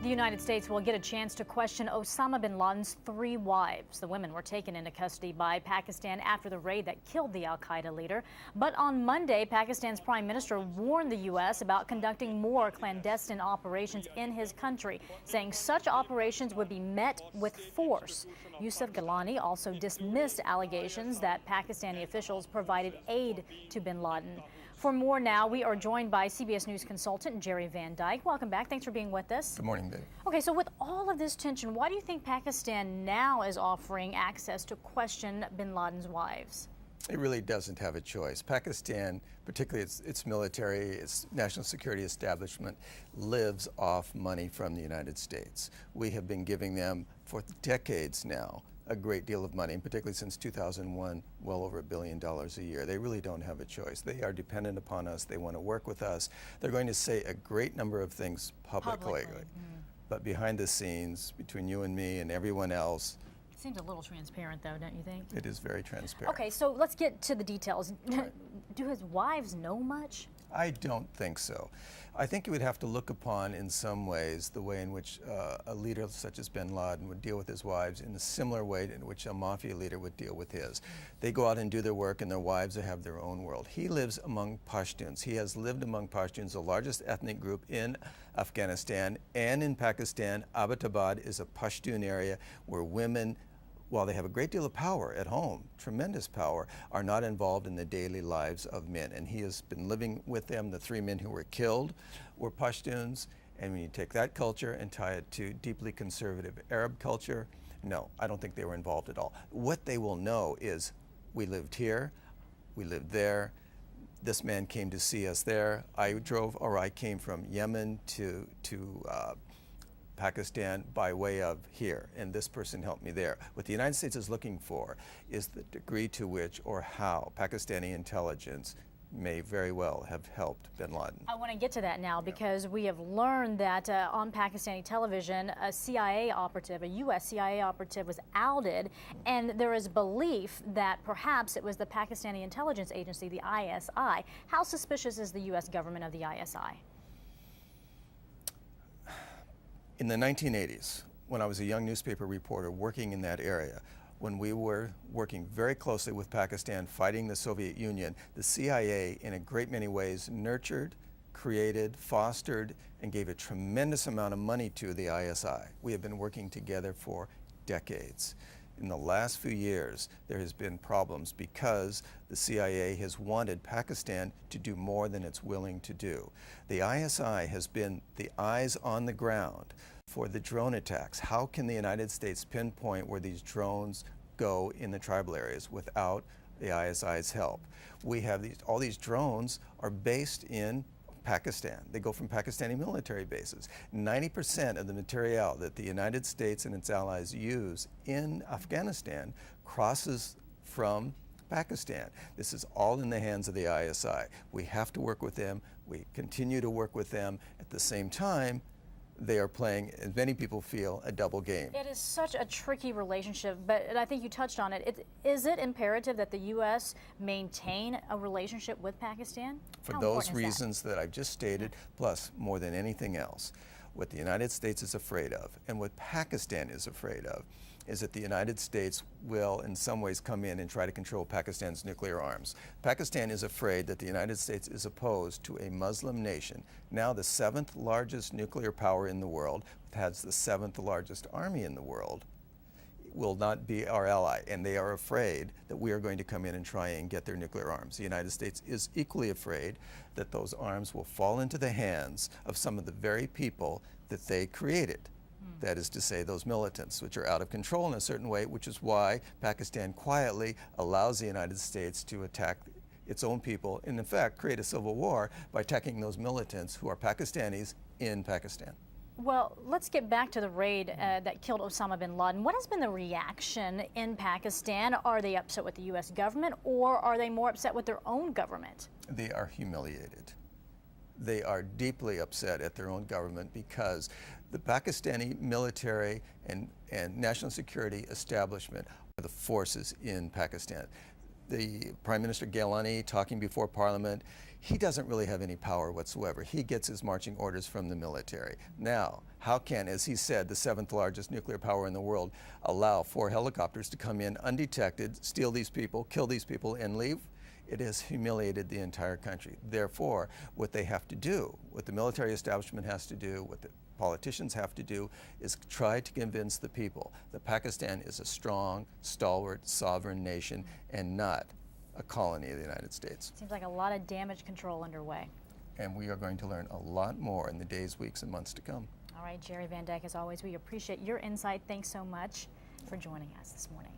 The United States will get a chance to question Osama bin Laden's 3 wives. The women were taken into custody by Pakistan after the raid that killed the al-Qaeda leader. But on Monday, Pakistan's prime minister warned the U.S. about conducting more clandestine operations in his country, saying such operations would be met with force. Yusuf Gilani also dismissed allegations that Pakistani officials provided aid to bin Laden. For more now, we are joined by CBS News consultant Jere Van Dyke. Welcome back. Thanks for being with us. Good morning, Dave. Okay, so with all of this tension, why do you think Pakistan now is offering access to question bin Laden's wives? It really doesn't have a choice. Pakistan, particularly its military, its national security establishment, lives off money from the United States. We have been giving them for decades now a great deal of money, and particularly since 2001, well over $1 billion a year. They really don't have a choice. They are dependent upon us. They want to work with us. They're going to say a great number of things publicly. But behind the scenes, between you and me and everyone else, it seems a little transparent, though, don't you think? It is very transparent. Okay, so let's get to the details. Right. Do his wives know much? I don't think so. I think you would have to look upon, in some ways, the way in which a leader such as bin Laden would deal with his wives in a similar way in which a mafia leader would deal with his. They go out and do their work, and their wives have their own world. He lives among Pashtuns. He has lived among Pashtuns, the largest ethnic group in Afghanistan and in Pakistan. Abbottabad is a Pashtun area where women, while they have a great deal of power at home, tremendous power, are not involved in the daily lives of men. And he has been living with them. The 3 men who were killed were Pashtuns. And when you take that culture and tie it to deeply conservative Arab culture, no, I don't think they were involved at all. What they will know is, we lived here, we lived there, this man came to see us there. I came from Yemen to Pakistan by way of here, and this person helped me there. What the United States is looking for is the degree to which or how Pakistani intelligence may very well have helped bin Laden. I want to get to that now because we have learned that on Pakistani television, a CIA operative, a U.S. CIA operative was outed, and there is belief that perhaps it was the Pakistani intelligence agency, the ISI. How suspicious is the U.S. government of the ISI? In the 1980s, when I was a young newspaper reporter working in that area, when we were working very closely with Pakistan fighting the Soviet Union, the CIA in a great many ways nurtured, created, fostered, and gave a tremendous amount of money to the ISI. We have been working together for decades. In the last few years, there has been problems because the CIA has wanted Pakistan to do more than it's willing to do. The ISI has been the eyes on the ground for the drone attacks. How can the United States pinpoint where these drones go in the tribal areas without the ISI's help? We have all these drones are based in Pakistan. They go from Pakistani military bases. 90% of the material that the United States and its allies use in Afghanistan crosses from Pakistan. This is all in the hands of the ISI. We have to work with them. We continue to work with them. At the same time, they are playing, as many people feel, a double game. It is such a tricky relationship, but I think you touched on it. Is it imperative that the U.S. maintain a relationship with Pakistan? For those reasons that I've just stated, plus more than anything else, what the United States is afraid of, and what Pakistan is afraid of, is that the United States will in some ways come in and try to control Pakistan's nuclear arms. Pakistan is afraid that the United States is opposed to a Muslim nation, now the 7th largest nuclear power in the world, has the 7th largest army in the world, will not be our ally, and they are afraid that we are going to come in and try and get their nuclear arms. The United States is equally afraid that those arms will fall into the hands of some of the very people that they created. That is to say, those militants, which are out of control in a certain way, which is why Pakistan quietly allows the United States to attack its own people and, in fact, create a civil war by attacking those militants who are Pakistanis in Pakistan. Well, let's get back to the raid that killed Osama bin Laden. What has been the reaction in Pakistan? Are they upset with the U.S. government, or are they more upset with their own government? They are humiliated. They are deeply upset at their own government because the Pakistani military and national security establishment are the forces in Pakistan. the Prime Minister Gailani talking before Parliament, he doesn't really have any power whatsoever. He gets his marching orders from the military. Now, how can, as he said, the 7th largest nuclear power in the world, allow 4 helicopters to come in undetected, steal these people, kill these people, and leave? It has humiliated the entire country. Therefore, what they have to do, what the military establishment has to do, what the politicians have to do, is try to convince the people that Pakistan is a strong, stalwart, sovereign nation and not a colony of the United States. Seems like a lot of damage control underway. And we are going to learn a lot more in the days, weeks, and months to come. All right, Jere Van Dyke, as always, we appreciate your insight. Thanks so much for joining us this morning.